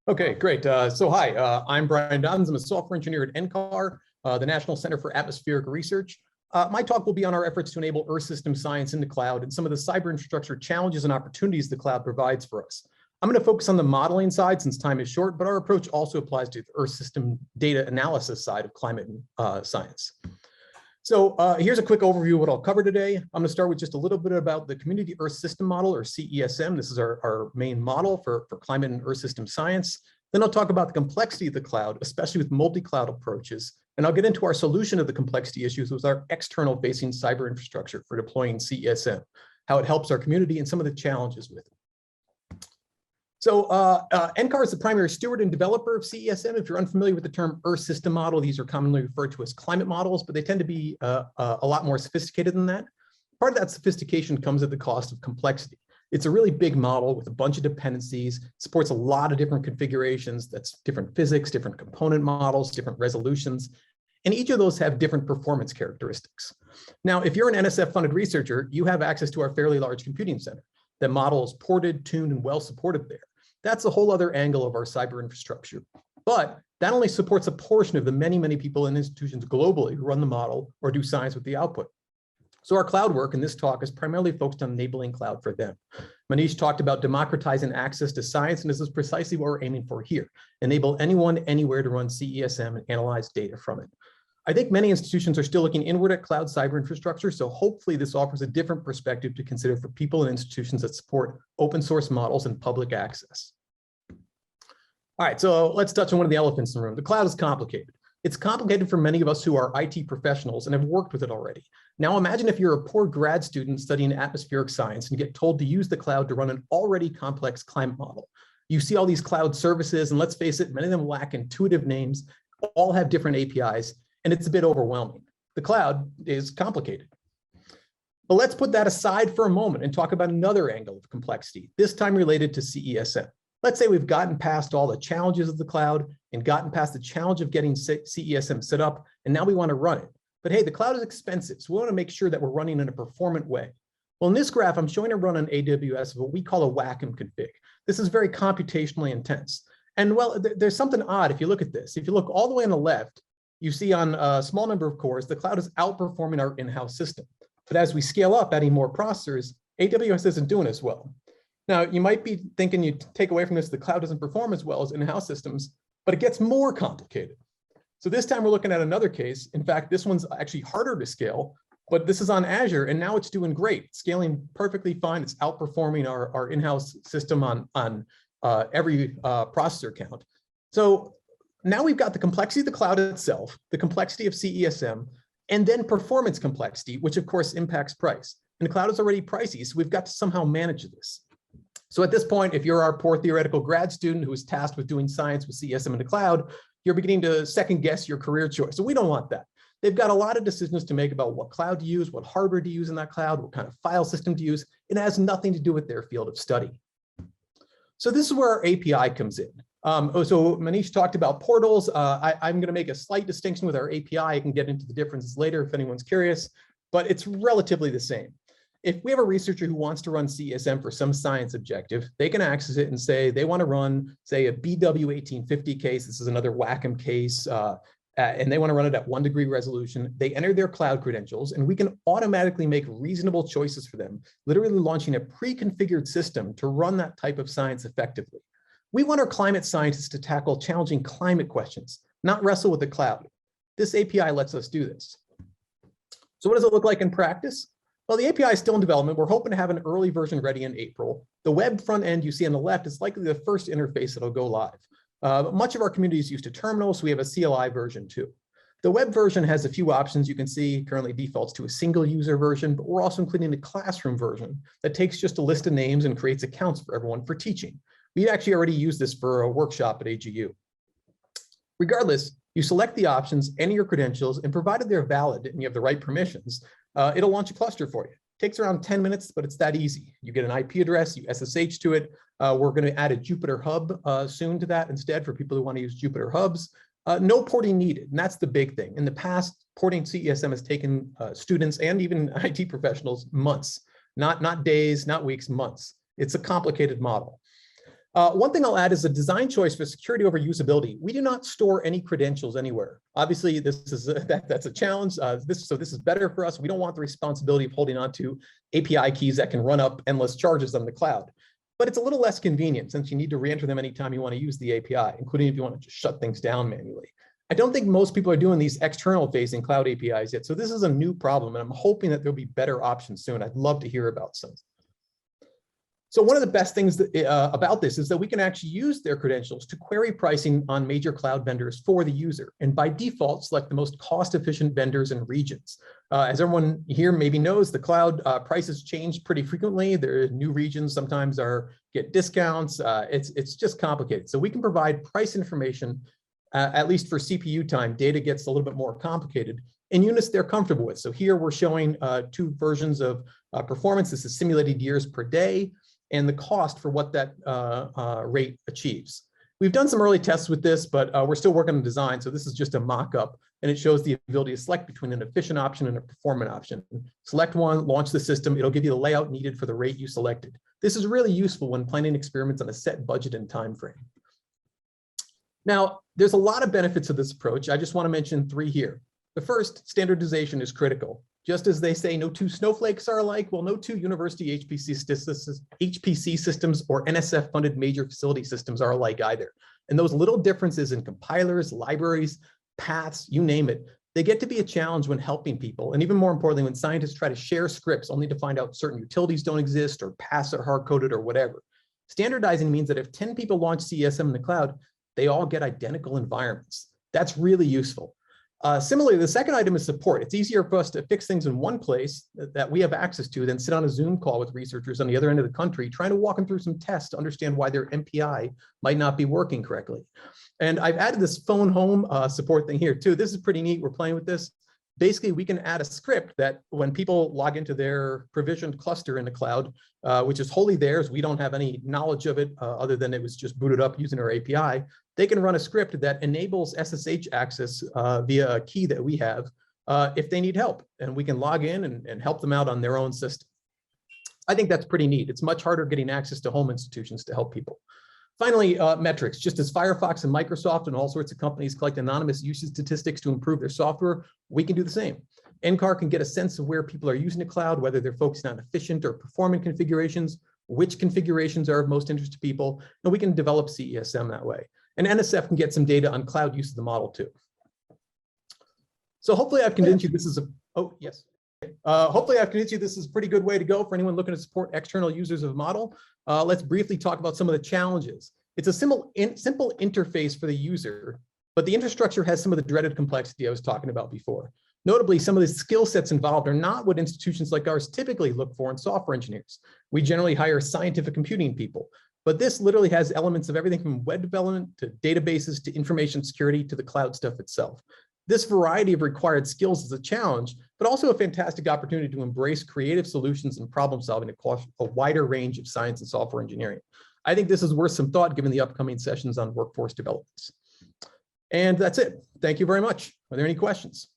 Okay, great. Hi, I'm Brian Dobbins. I'm a software engineer at NCAR, the National Center for Atmospheric Research. My talk will be on our efforts to enable Earth system science in the cloud and some of the cyber infrastructure challenges and opportunities the cloud provides for us. I'm going to focus on the modeling side since time is short, but our approach also applies to the Earth system data analysis side of climate science. Here's a quick overview of what I'll cover today. I'm going to start with just a little bit about the Community Earth System Model, or CESM. This is our main model for climate and Earth system science. Then I'll talk about the complexity of the cloud, especially with multi-cloud approaches. And I'll get into our solution of the complexity issues with our external facing cyber infrastructure for deploying CESM, how it helps our community and some of the challenges with it. NCAR is the primary steward and developer of CESM. If you're unfamiliar with the term Earth system model, these are commonly referred to as climate models, but they tend to be a lot more sophisticated than that. Part of that sophistication comes at the cost of complexity. It's a really big model with a bunch of dependencies, supports a lot of different configurations. That's different physics, different component models, different resolutions, and each of those have different performance characteristics. Now, if you're an NSF-funded researcher, you have access to our fairly large computing center. The model is ported, tuned, and well supported there. That's a whole other angle of our cyber infrastructure. But that only supports a portion of the many, many people and institutions globally who run the model or do science with the output. So our cloud work in this talk is primarily focused on enabling cloud for them. Manish talked about democratizing access to science, and this is precisely what we're aiming for here. Enable anyone, anywhere to run CESM and analyze data from it. I think many institutions are still looking inward at cloud cyber infrastructure, so hopefully this offers a different perspective to consider for people and institutions that support open source models and public access. All right, so let's touch on one of the elephants in the room. The cloud is complicated. It's complicated for many of us who are IT professionals and have worked with it already. Now imagine if you're a poor grad student studying atmospheric science and get told to use the cloud to run an already complex climate model. You see all these cloud services, and let's face it, many of them lack intuitive names, all have different APIs, and it's a bit overwhelming. The cloud is complicated. But let's put that aside for a moment and talk about another angle of complexity, this time related to CESM. Let's say we've gotten past all the challenges of the cloud and gotten past the challenge of getting CESM set up, and now we want to run it. But hey, the cloud is expensive, so we want to make sure that we're running in a performant way. Well, in this graph, I'm showing a run on AWS of what we call a WACM config. This is very computationally intense. And well, there's something odd if you look at this. If you look all the way on the left, you see on a small number of cores, the cloud is outperforming our in-house system. But as we scale up, adding more processors, AWS isn't doing as well. Now, you might be thinking you take away from this, the cloud doesn't perform as well as in-house systems, but it gets more complicated. So this time we're looking at another case. In fact, this one's actually harder to scale, but this is on Azure, and now it's doing great. It's scaling perfectly fine. It's outperforming our in-house system on every processor count. So now we've got the complexity of the cloud itself, the complexity of CESM, and then performance complexity, which of course impacts price. And the cloud is already pricey, so we've got to somehow manage this. So at this point, if you're our poor theoretical grad student who is tasked with doing science with CESM in the cloud, you're beginning to second guess your career choice. So we don't want that. They've got a lot of decisions to make about what cloud to use, what hardware to use in that cloud, what kind of file system to use. It has nothing to do with their field of study. So this is where our API comes in. So Manish talked about portals. I'm going to make a slight distinction with our API. I can get into the differences later if anyone's curious, but it's relatively the same. If we have a researcher who wants to run CESM for some science objective, they can access it and say they want to run, say, a BW1850 case. This is another WACM case, and they want to run it at 1 degree resolution. They enter their cloud credentials, and we can automatically make reasonable choices for them, literally launching a pre-configured system to run that type of science effectively. We want our climate scientists to tackle challenging climate questions, not wrestle with the cloud. This API lets us do this. So what does it look like in practice? Well, the API is still in development. We're hoping to have an early version ready in April. The web front end you see on the left is likely the first interface that'll go live. Much of our community is used to terminal, so we have a CLI version too. The web version has a few options. You can see currently defaults to a single user version, but we're also including a classroom version that takes just a list of names and creates accounts for everyone for teaching. We actually already used this for a workshop at AGU. Regardless, you select the options, enter your credentials, and provided they're valid and you have the right permissions, it'll launch a cluster for you. It takes around 10 minutes, but it's that easy. You get an IP address, you SSH to it. We're going to add a Jupyter Hub soon to that instead for people who want to use Jupyter Hubs. No porting needed, and that's the big thing. In the past, porting CESM has taken students and even IT professionals months, not days, not weeks, months. It's a complicated model. One thing I'll add is a design choice for security over usability. We do not store any credentials anywhere. Obviously, this is that's a challenge. So this is better for us. We don't want the responsibility of holding on to API keys that can run up endless charges on the cloud. But it's a little less convenient since you need to re-enter them anytime you want to use the API, including if you want to just shut things down manually. I don't think most people are doing these external facing cloud APIs yet. So this is a new problem, and I'm hoping that there'll be better options soon. I'd love to hear about some. So one of the best things about this is that we can actually use their credentials to query pricing on major cloud vendors for the user. And by default, select the most cost-efficient vendors and regions. As everyone here maybe knows, the cloud prices change pretty frequently. There are new regions sometimes get discounts. It's just complicated. So we can provide price information, at least for CPU time. Data gets a little bit more complicated in units they're comfortable with. So here we're showing two versions of performance. This is simulated years per day, and the cost for what that rate achieves. We've done some early tests with this, but we're still working on design. So this is just a mock-up, and it shows the ability to select between an efficient option and a performant option. Select one, launch the system. It'll give you the layout needed for the rate you selected. This is really useful when planning experiments on a set budget and time frame. Now, there's a lot of benefits of this approach. I just want to mention three here. The first, standardization is critical. Just as they say no two snowflakes are alike, well, no two university HPC systems or NSF-funded major facility systems are alike either. And those little differences in compilers, libraries, paths, you name it, they get to be a challenge when helping people. And even more importantly, when scientists try to share scripts only to find out certain utilities don't exist or paths are hard-coded or whatever. Standardizing means that if 10 people launch CESM in the cloud, they all get identical environments. That's really useful. Similarly, the second item is support. It's easier for us to fix things in one place that we have access to than sit on a Zoom call with researchers on the other end of the country, trying to walk them through some tests to understand why their MPI might not be working correctly. And I've added this phone home support thing here too. This is pretty neat. We're playing with this. Basically, we can add a script that when people log into their provisioned cluster in the cloud, which is wholly theirs, we don't have any knowledge of it other than it was just booted up using our API. They can run a script that enables SSH access via a key that we have if they need help. And we can log in and help them out on their own system. I think that's pretty neat. It's much harder getting access to home institutions to help people. Finally, metrics. Just as Firefox and Microsoft and all sorts of companies collect anonymous usage statistics to improve their software, we can do the same. NCAR can get a sense of where people are using the cloud, whether they're focusing on efficient or performant configurations, which configurations are of most interest to people, and we can develop CESM that way. And NSF can get some data on cloud use of the model too. So hopefully I've convinced you this is a, oh, yes. Hopefully I've convinced you this is a pretty good way to go for anyone looking to support external users of a model. Let's briefly talk about some of the challenges. It's a simple interface for the user, but the infrastructure has some of the dreaded complexity I was talking about before. Notably, some of the skill sets involved are not what institutions like ours typically look for in software engineers. We generally hire scientific computing people, but this literally has elements of everything from web development to databases to information security to the cloud stuff itself. This variety of required skills is a challenge, but also a fantastic opportunity to embrace creative solutions and problem solving across a wider range of science and software engineering. I think this is worth some thought given the upcoming sessions on workforce developments. And that's it. Thank you very much. Are there any questions?